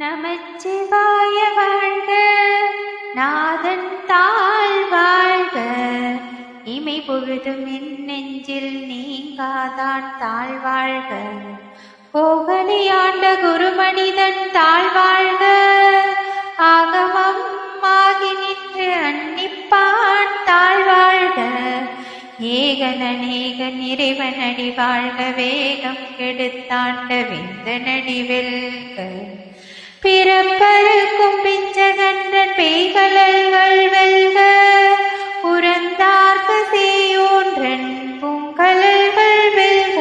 நமச்சிவாய வாழ்க, நாதன் தாழ் வாழ்க, இமை பொழுதும் என் நெஞ்சில் நீங்காதான் தாழ் வாழ்க, கோகலி ஆண்ட குருமனிதன் தாழ் வாழ்க, ஆகமம் ஆகி நின்று அன்னிப்பான் தாழ் வாழ்க, ஏகனேகன் இறைவனடி வாழ்க, வேகம் கெடுத்தாண்ட விந்தனடி வெல்க, பிறப்பருக்கும் பிஞ்சகன்றன் பேய்கழல்கள் வெல்க, உறந்தார்க்கு சேயோன்றன் பூங்கழல்கள் வெல்க,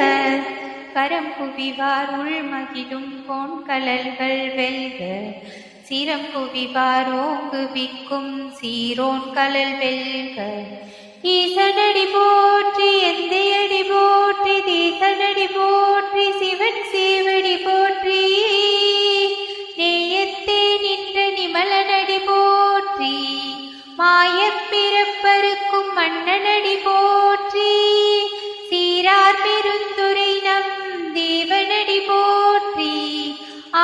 கரம் குவிவார் உள்மகிழும் கோண்கழல்கள் வெல்க, சிரம் குவிவார் ஓங்குவிக்கும் சீரோன் கழல் வெல்க, ஈசனடி போற்றி எந்தையடி போற்றி, தேசனடி போற்றி, சிவன் சேவடி போற்றி, நேயத்தே நின்ற நிமலனடி போற்றி, மாயப் பிறப்பருக்கும் மன்னனடி போற்றி, சீரார் பெருந்துரை நம் தேவனடி போற்றி,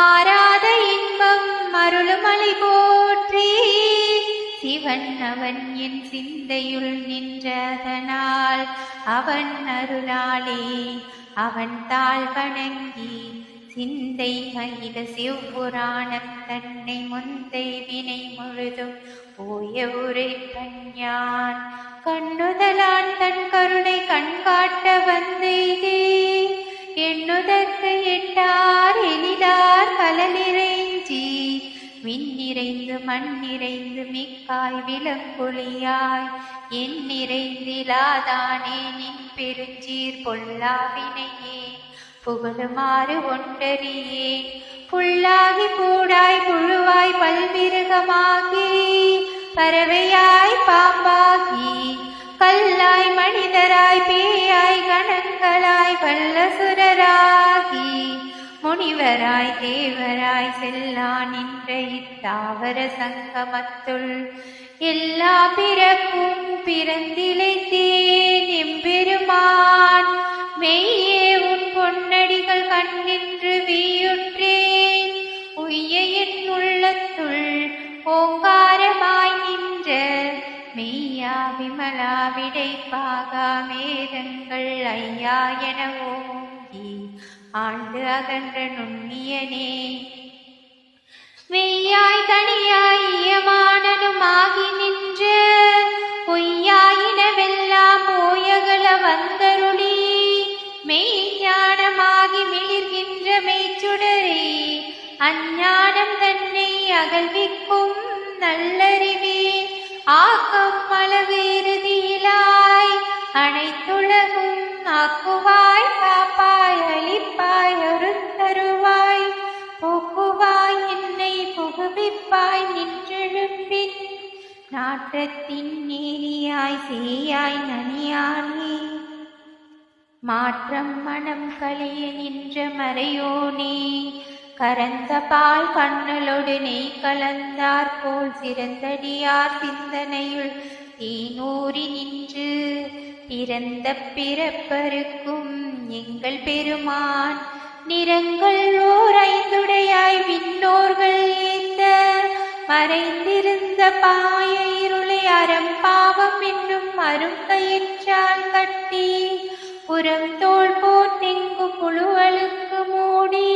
ஆராத இன்பம் அருளுமலை போற்றி, சிவன் அவன் என் சிந்தையுள் நின்றதனால் அவன் அருளாலே அவன் தாழ் வணங்கி சிந்தை மகிழ சிவபுராணம் தன்னை முந்தை வினை முழுதும் போய உரை கஞ்ஞான் கண்ணுதலான் தன் கருணை கண்காட்ட வந்தெய்தே, எண்ணுதற்கு எட்டார் எளிதார் கலலிறைஞ்சி, விண்ணிறைந்து மண்ணிறைந்து மிக்காய் விளங்கொளியாய், என் நிறைந்திலாதானே நின் பெருஞ்சீர் பொல்லாவினையே புகழுமாறு ஒன்றறியே, புல்லாகி பூடாய் புழுவாய் பல்விருகமாகி, பறவையாய் பாம்பாகி, கல்லாய் மனிதராய் பேயாய் கணங்களாய் வல்லசுரராகி, முனிவராய் தேவராய் செல்லா நின்ற இத்தாவர சங்கமத்துள் எல்லா பிறப்பும் பிறந்திழைத்தேன் எம்பெருமான், மெய்யே உன் பொன்னடிகள் கண்ணின்று வீயுற்றேன், உய்ய என் உள்ளத்துள் ஓங்காரமாய் நின்ற மெய்யா விமலா விடைப்பாகா மேகங்கள் ஐயா என ஓங்கி ஆண்டு அகன்ற நுண்ணியனே, மெய்யாய் தனியாய் இயமானனும் ஆகி நின்ற பொய்யாயினவெல்லாம் போயகல வந்தருளி, மெய்ஞானமாகி மிளிர்கின்ற மெய்ச்சுடரே, அஞ்ஞானம் தன்னை அகழ்விக்கும் நல்லறிவே, ஆக்கம் அளவு இறுதியிலாய் அனைத்துலகும் ஆக்குவாய், காப்பாய், அளிப்பாய், அருத்தருவாய், போக்குவாய், என்னை புகுவிப்பாய், நின்றெழும்பின் நாற்றத்தின் நேரியாய் சேயாய் நனியானே, மாற்றம் மனம் களைய நின்ற மறையோனே, கரந்த பால் கண்ணலோடு நெய் கலந்தார் போல் சிறந்தடியார் சிந்தனையுள் தீனூறி நின்று, பிறந்த பிறப்பருக்கும் எங்கள் பெருமான், நிறங்கள் ஓர் ஐந்துடையாய் விண்ணோர்கள் ஏத்த, மறைந்திருந்த பாய இருளை அறம்பாவம் என்னும் அருங்கயிற்றால் கட்டி, புறம் தோல் போட்டெங்கு புழுவலுக்கு மூடி,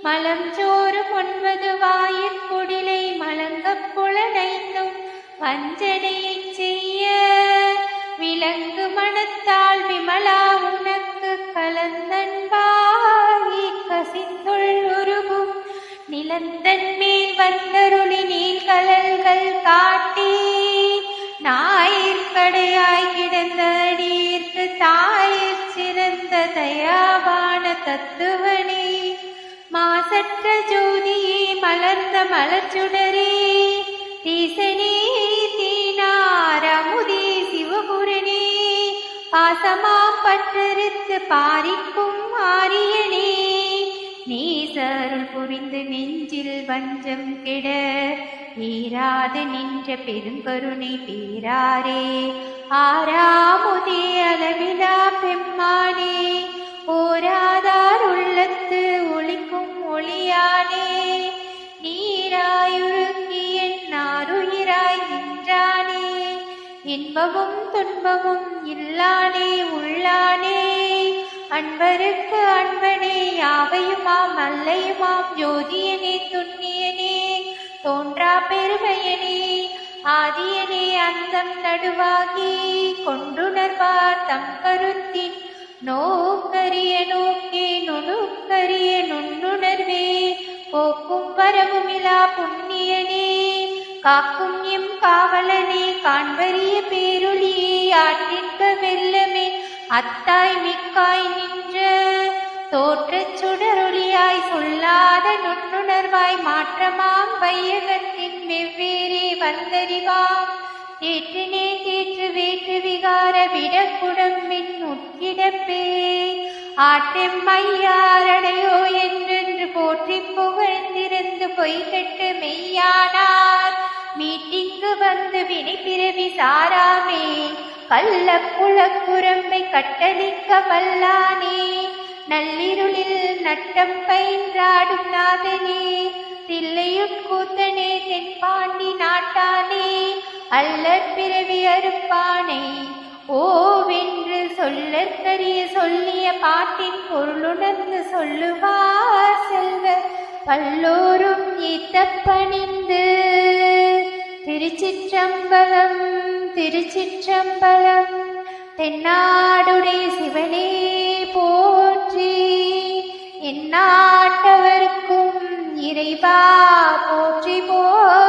மலம் சோறும் 9 வாயிற்குடிலை மலங்கப் புலனைந்தும் வஞ்சனையைச் செய்ய, விலங்கு மனத்தால் விமலா உனக்கு கலந்தன்பாகி கசிந்துள் உருகும், நிலந்தன் மேல் வந்தருளி நீள்கழல்கள் காட்டி, ஞாயிற்கடையாய் கிடந்த அடியிற்கு தாயிற் சிறந்த தயாவான தத்துவனே, மாசற்ற ஜோதியே மலர்ந்த மலர்ச்சுடரே, தீசனே தீனாரமுதே சிவபுரனே, பாசமாம் பற்றறுத்து பாரிக்கும் ஆரியனே, நீசருள் புரிந்து நெஞ்சில் வஞ்சம் கெட ஈராது நின்ற பெருங்கருணை பேராரே, ஆறாமுதே அளவிலா பெம்மானே, ஓராதார் உள்ளத்து ஒளிக்கும் ஒளியானே, நீ இன்பமும் துன்பமும் இல்லானே உள்ளானே அன்பருக்கு அன்பனே யாவையுமாம் அல்லையுமாம் ஜோதியனே துன்னியனே தோன்றா பெருமையனே ஆதியனே அந்தம் நடுவாகி கொண்டுணர்வார் தம் கருத்தின் நோக்கரிய நோக்கே நுணுக்கரிய நுண்ணுணர்வே போக்கும் வரவுமிலா புண்ணியனே காக்கும் எம் காவலனே காண்பரிய பேருளியே ஆற்றிற்க வெல்லமே அத்தாய் மிக்காய் நின்ற தோற்றச் சுடரொளியாய் சொல்லாத நுண்ணுணர்வாய் மாற்றமாம் வையகத்தின் வெவ்வேறே வந்தறிவாம் ஏற்றினே தேற்று வேற்று விகார விடக்குடம்பின் உட்கிடப்பே ஆற்றெம்மையாரடையோ என்றென்று போற்றி புகழ்ந்திருந்து பொய்கட்டு மெய்யானார் மீட்டிங்கு வந்து வினை பிறவி சாராமே கள்ள புலக்குரம்பை கட்டளிக்க வல்லானே நள்ளிருளில் நட்டம் பயின்றாடும் நாதனே தில்லையுட்கூத்தனே தென்பாண்டி நாட்டானே அல்லற் பிறவி அறுப்பானை ஓவென்று சொல்லற்கரிய சொல்லிய பாட்டின் பொருளுணர்ந்து சொல்லுவார் செல்வ பல்லோரும் ஈத்தப்பணிந்து. திருச்சிற்றம்பலம் திருச்சிற்றம்பலம். தென்னாடுடைய சிவனே போற்றி, எந்நாட்டவர்க்கும் இறைவா போற்றி போற்றி.